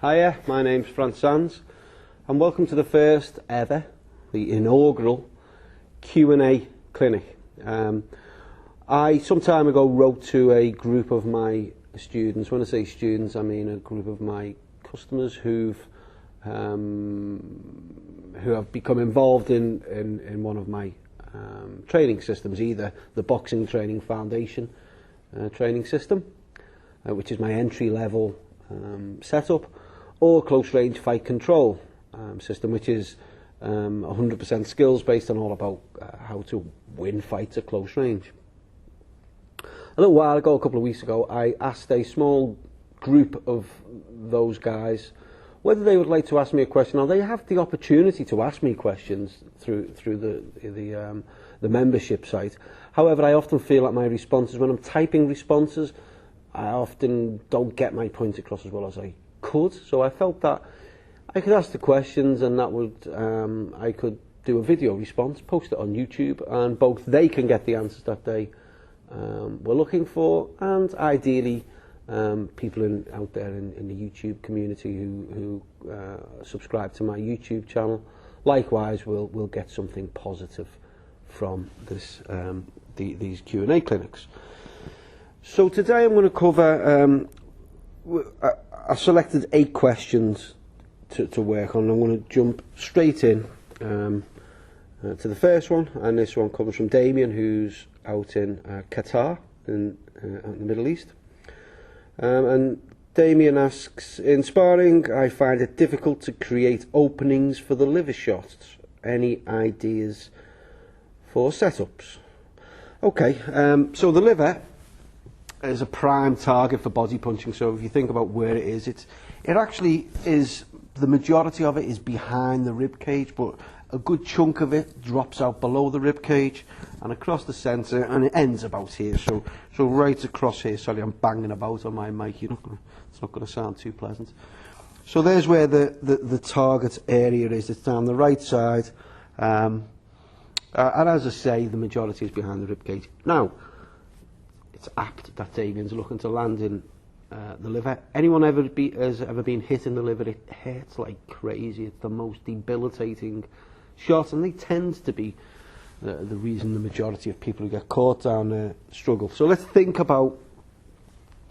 Hiya, my name's Fran and welcome to the first ever, the inaugural Q&A clinic. I some time ago wrote to a group of my students. When I say students, I mean a group of my customers who have become involved in one of my training systems, either the Boxing Training Foundation training system, which is my entry-level setup, or close range fight control system, which is 100% skills based on all about how to win fights at close range. A little while ago, a couple of weeks ago, I asked a small group of those guys whether they would like to ask me a question. Now, they have the opportunity to ask me questions through the membership site. However, I often feel that my responses, when I'm typing responses, I often don't get my point across as well as I could. So I felt that I could ask the questions, and that would I could do a video response, post it on YouTube, and both they can get the answers that they were looking for, and ideally people out there in the YouTube community who subscribe to my YouTube channel likewise will get something positive from this these Q&A clinics. So today I'm going to cover, I selected 8 questions to work on. I'm going to jump straight in to the first one, and this one comes from Damien, who's out in Qatar, in the Middle East. And Damien asks, in sparring I find it difficult to create openings for the liver shots. Any ideas for setups? Okay, so the liver is a prime target for body punching. So if you think about where it is, it actually is, the majority of it is behind the rib cage, but a good chunk of it drops out below the rib cage and across the centre, and it ends about here. So right across here. Sorry, I'm banging about on my mic. It's not going to sound too pleasant. So there's where the target area is. It's down the right side, and as I say, the majority is behind the rib cage. Now, it's apt that Damien's looking to land in the liver. Anyone has ever been hit in the liver? It hurts like crazy. It's the most debilitating shot, and they tend to be the reason the majority of people who get caught down there struggle. So let's think about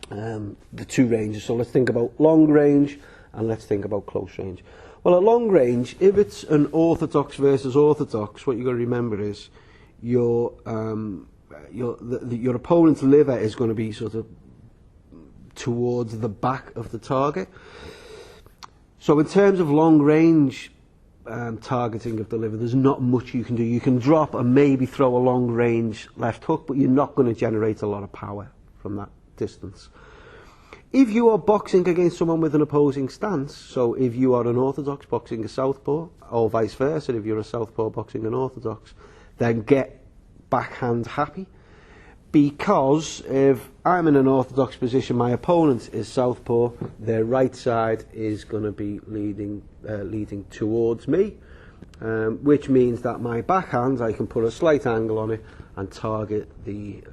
the two ranges. So let's think about long range, and let's think about close range. Well, at long range, if it's an orthodox versus orthodox, what you've got to remember is your opponent's liver is going to be sort of towards the back of the target. So in terms of long range targeting of the liver, there's not much you can do. You can drop and maybe throw a long range left hook, but you're not going to generate a lot of power from that distance. If you are boxing against someone with an opposing stance, so if you are an orthodox boxing a southpaw, or vice versa, if you're a southpaw boxing an orthodox, then get backhand happy, because if I'm in an orthodox position, my opponent is southpaw, their right side is going to be leading towards me, which means that my backhand, I can put a slight angle on it and target the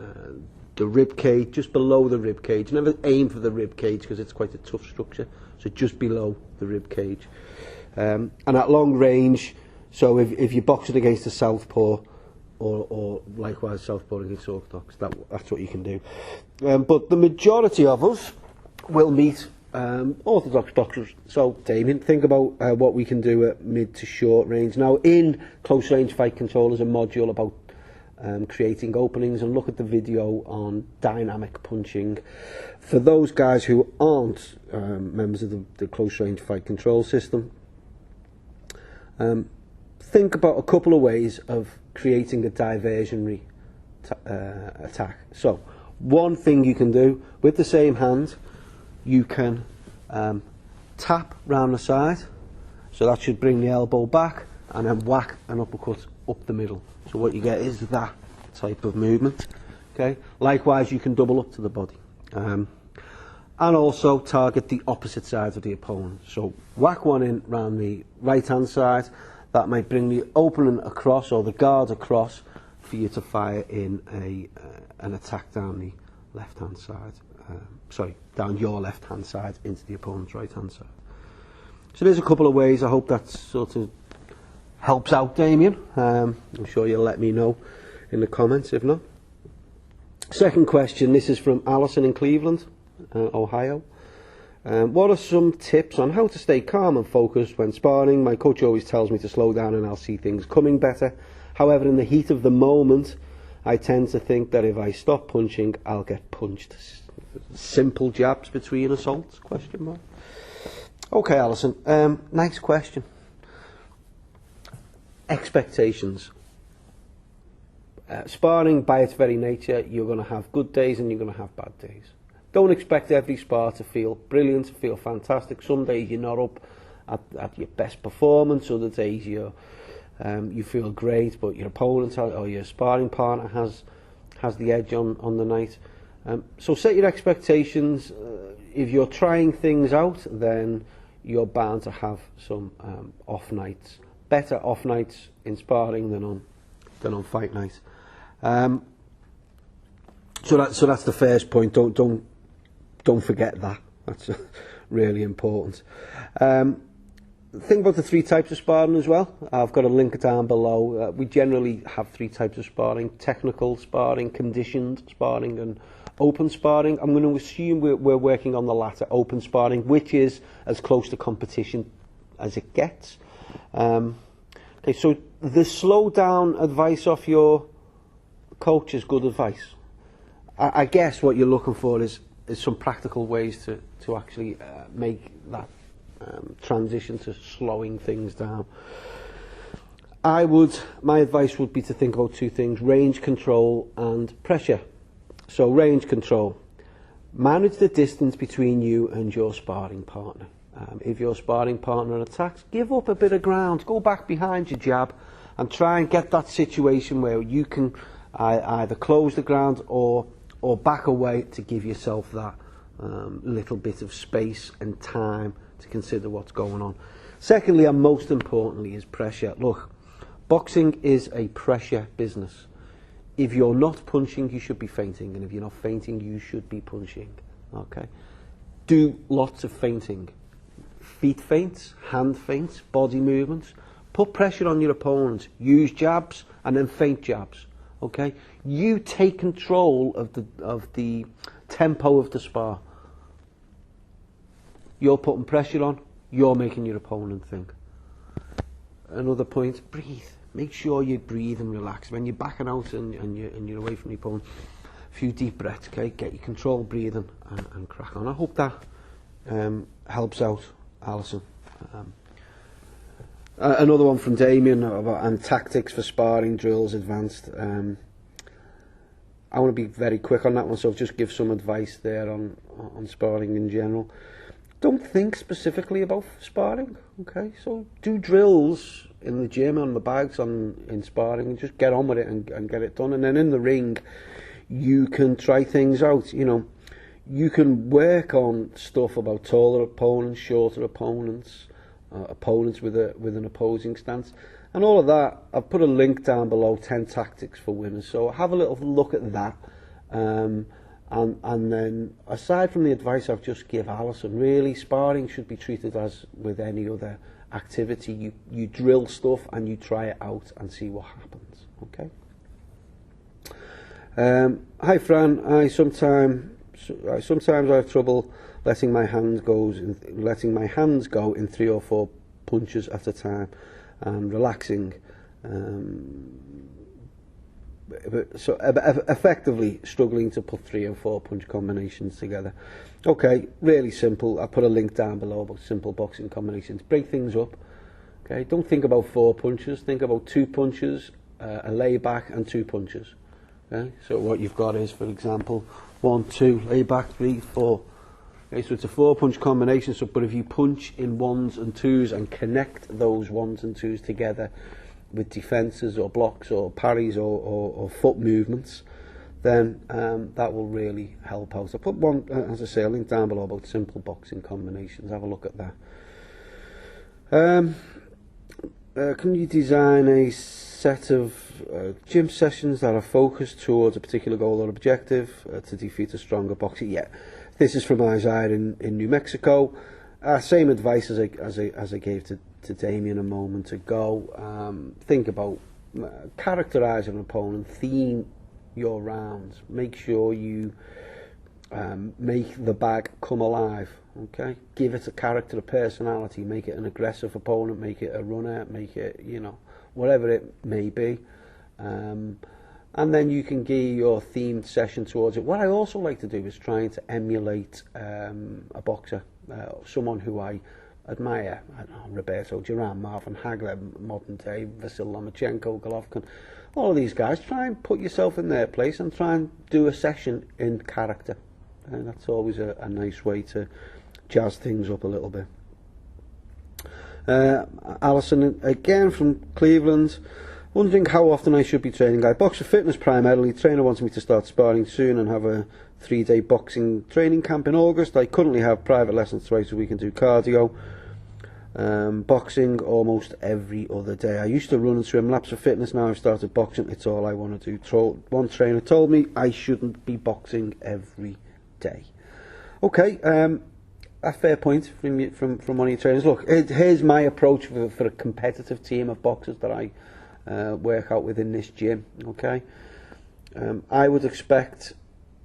rib cage, just below the rib cage. Never aim for the rib cage because it's quite a tough structure, so just below the rib cage. And at long range, so if you're boxing against a southpaw, or likewise southpaw against orthodox, that's what you can do. But the majority of us will meet orthodox boxers. So Damien, think about what we can do at mid to short range. Now, in close range fight control is a module about creating openings, and look at the video on dynamic punching. For those guys who aren't members of the close range fight control system, think about a couple of ways of creating a diversionary attack. So one thing you can do with the same hand, you can tap round the side, so that should bring the elbow back, and then whack an uppercut up the middle. So what you get is that type of movement. Okay. Likewise, you can double up to the body, and also target the opposite side of the opponent. So whack one in round the right hand side. That might bring the opening across, or the guard across, for you to fire in an attack down the left hand side. Down your left hand side into the opponent's right hand side. So there's a couple of ways. I hope that sort of helps out, Damien. I'm sure you'll let me know in the comments if not. Second question, this is from Alison in Cleveland, Ohio. What are some tips on how to stay calm and focused when sparring? My coach always tells me to slow down and I'll see things coming better. However, in the heat of the moment, I tend to think that if I stop punching, I'll get punched. Simple jabs between assaults? Question mark. Okay, Alison. Nice question. Expectations. Sparring, by its very nature, you're going to have good days and you're going to have bad days. Don't expect every spar to feel brilliant, to feel fantastic. Some days you're not up at your best performance. Other days you feel great, but your opponent or your sparring partner has the edge on the night. So set your expectations. If you're trying things out, then you're bound to have some off nights. Better off nights in sparring than on fight nights. So that's the first point. Don't forget that. That's really important. Think about the 3 types of sparring as well. I've got a link down below. We generally have 3 types of sparring: technical sparring, conditioned sparring, and open sparring. I'm going to assume we're working on the latter, open sparring, which is as close to competition as it gets. Okay, so the slow down advice off your coach is good advice. I guess what you're looking for is some practical ways to actually make that transition to slowing things down. My advice would be to think about 2 things: range control and pressure. So range control. Manage the distance between you and your sparring partner. If your sparring partner attacks, give up a bit of ground, go back behind your jab and try and get that situation where you can either close the ground or back away to give yourself that little bit of space and time to consider what's going on. Secondly, and most importantly, is pressure. Look, boxing is a pressure business. If you're not punching, you should be feinting, and if you're not feinting, you should be punching. Okay? Do lots of feinting. Feet feints, hand feints, body movements. Put pressure on your opponent. Use jabs and then feint jabs. Okay? You take control of the tempo of the spar. You're putting pressure on. You're making your opponent think. Another point: breathe. Make sure you breathe and relax when you're backing out and you're away from your opponent. A few deep breaths. Okay? Get your controlled breathing and crack on. I hope that helps out, Alison. Another one from Damien and tactics for sparring drills advanced. I want to be very quick on that one, so I'll just give some advice there on sparring in general. Don't think specifically about sparring, okay? So do drills in the gym, on the bags, in sparring, and just get on with it and get it done. And then in the ring, you can try things out. You know, you can work on stuff about taller opponents, shorter opponents, opponents with an opposing stance, and all of that. I've put a link down below, 10 tactics for winners. So have a little look at that. And then, aside from the advice I've just give Alison, really, sparring should be treated as with any other activity. You drill stuff and you try it out and see what happens. Okay. Hi Fran. Sometimes I have trouble letting my hands go in 3 or 4 punches at a time and relaxing. So effectively struggling to put 3 or 4 punch combinations together. Okay, really simple. I put a link down below about simple boxing combinations. Break things up. Okay, don't think about 4 punches. Think about 2 punches, a lay back, and 2 punches. Okay, so what you've got is, for example, 1, 2, lay back, 3, 4. Okay, so it's a 4 punch combination. So, but if you punch in 1s and 2s and connect those 1s and 2s together with defences or blocks or parries or foot movements, then that will really help out. I put one, as I say, a link down below about simple boxing combinations. Have a look at that. Can you design a set of gym sessions that are focused towards a particular goal or objective to defeat a stronger boxer? Yeah, this is from Isaiah in New Mexico. Same advice as I gave to Damien a moment ago. Think about characterise an opponent, theme your rounds, make sure you make the bag come alive. Okay, give it a character, a personality, make it an aggressive opponent, make it a runner, make it, you know, whatever it may be. And then you can gear your themed session towards it. What I also like to do is trying to emulate a boxer, someone who I admire. I don't know, Roberto Duran, Marvin Hagler, modern day Vasyl Lomachenko, Golovkin, all of these guys. Try and put yourself in their place and try and do a session in character. And that's always a nice way to jazz things up a little bit. Alison, again from Cleveland, wondering how often I should be training. I box for fitness primarily. Trainer wants me to start sparring soon and have a 3-day boxing training camp in August. I currently have private lessons twice a week and do cardio. Boxing almost every other day. I used to run and swim laps for fitness. Now I've started boxing. It's all I want to do. One trainer told me I shouldn't be boxing every day. Okay, a fair point from one of your trainers. Look, here's my approach for a competitive team of boxers that I work out within this gym. Okay, I would expect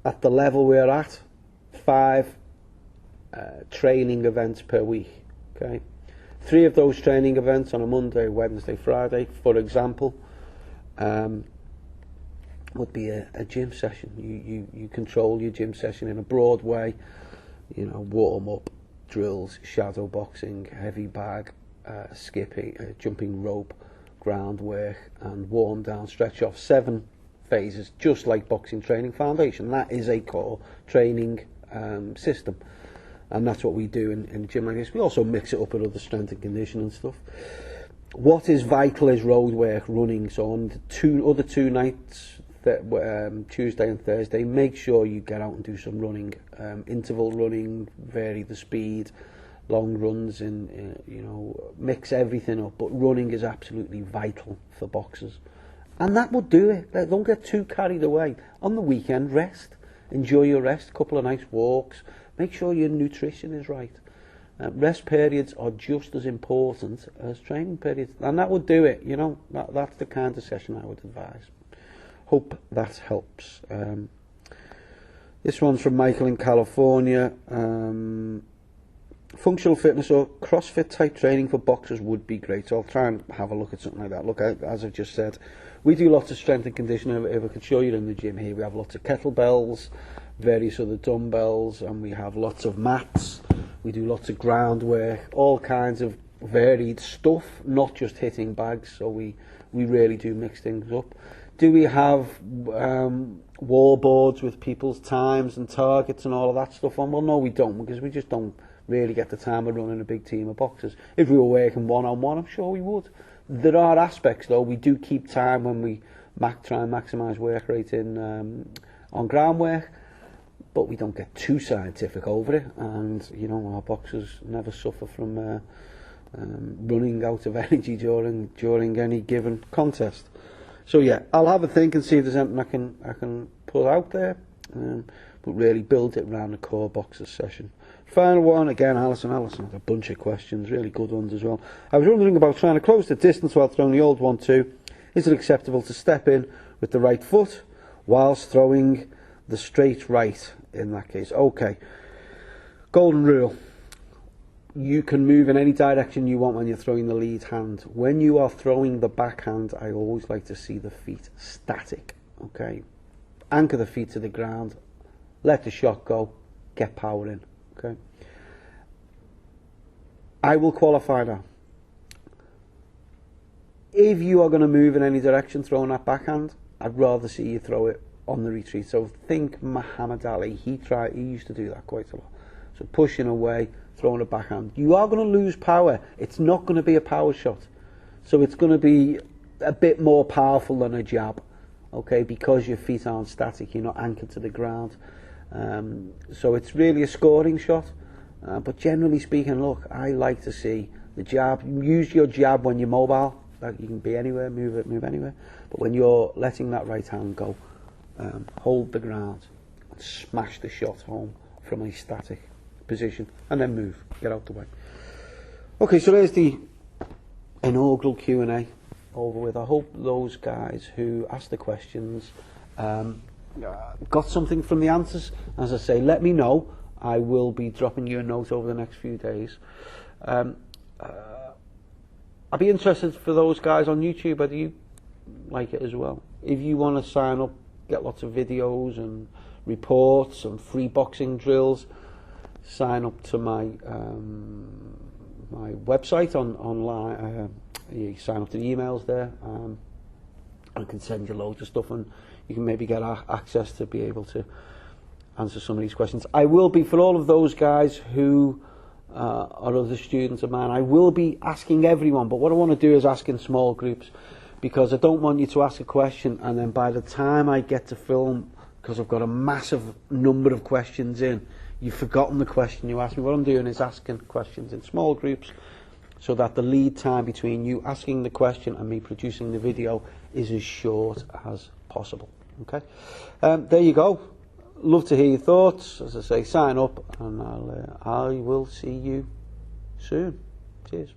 at the level we're at 5 training events per week. Okay, 3 of those training events on a Monday, Wednesday, Friday, for example, would be a gym session. You control your gym session in a broad way. You know, warm up, drills, shadow boxing, heavy bag, skipping, jumping rope, ground work, and warm down, stretch off. 7 phases, just like boxing training foundation. That is a core training system, and that's what we do in a gym like this. We also mix it up with other strength and conditioning stuff. What is vital is road work, running. So on the other two nights, Tuesday and Thursday, make sure you get out and do some running, interval running, vary the speed, long runs, and you know, mix everything up. But running is absolutely vital for boxers, and that would do it. Don't get too carried away. On the weekend, rest, enjoy your rest, couple of nice walks, make sure your nutrition is right. Rest periods are just as important as training periods, and that would do it. You know, that's the kind of session I would advise. Hope that helps. This one's from Michael in California. Functional fitness or CrossFit type training for boxers would be great. So I'll try and have a look at something like that. Look, as I've just said, we do lots of strength and conditioning. If I could show you in the gym here, we have lots of kettlebells, various other dumbbells, and we have lots of mats. We do lots of groundwork, all kinds of varied stuff, not just hitting bags. So we really do mix things up. Do we have wall boards with people's times and targets and all of that stuff on? Well, no, we don't, because we just don't really get the time of running a big team of boxers. If we were working one-on-one, I'm sure we would. There are aspects, though. We do keep time when we try and maximise work rate on ground work, but we don't get too scientific over it. And, you know, our boxers never suffer from running out of energy during any given contest. So yeah, I'll have a think and see if there's anything I can put out there, but really build it around the core boxers session. Final one, again, Alison had a bunch of questions, really good ones as well. I was wondering about trying to close the distance while throwing the old 1-2. Is it acceptable to step in with the right foot whilst throwing the straight right in that case? Okay, golden rule. You can move in any direction you want when you're throwing the lead hand. When you are throwing the backhand, I always like to see the feet static. Okay, anchor the feet to the ground, let the shot go, get power in. Okay, I will qualify now. If you are going to move in any direction throwing that backhand, I'd rather see you throw it on the retreat. So think Muhammad Ali. He used to do that quite a lot. So pushing away, throwing a backhand. You are going to lose power. It's not going to be a power shot. So it's going to be a bit more powerful than a jab, okay, because your feet aren't static, you're not anchored to the ground. So it's really a scoring shot. But generally speaking, look, I like to see the jab. Use your jab when you're mobile. Like you can be anywhere, move anywhere. But when you're letting that right hand go, hold the ground and smash the shot home from a static position, and then move, get out the way. Okay, so there's the inaugural Q&A over with. I hope those guys who asked the questions got something from the answers. As I say, let me know. I will be dropping you a note over the next few days. I'd be interested for those guys on YouTube, whether you like it as well. If you want to sign up, get lots of videos and reports and free boxing drills, sign up to my my website online. You sign up to the emails there. I can send you loads of stuff, and you can maybe get access to be able to answer some of these questions. I will be, for all of those guys who are other students of mine, I will be asking everyone, but what I want to do is ask in small groups, because I don't want you to ask a question and then by the time I get to film, because I've got a massive number of questions in, you've forgotten the question you asked me. What I'm doing is asking questions in small groups so that the lead time between you asking the question and me producing the video is as short as possible. Okay, there you go. Love to hear your thoughts. As I say, sign up, and I will see you soon. Cheers.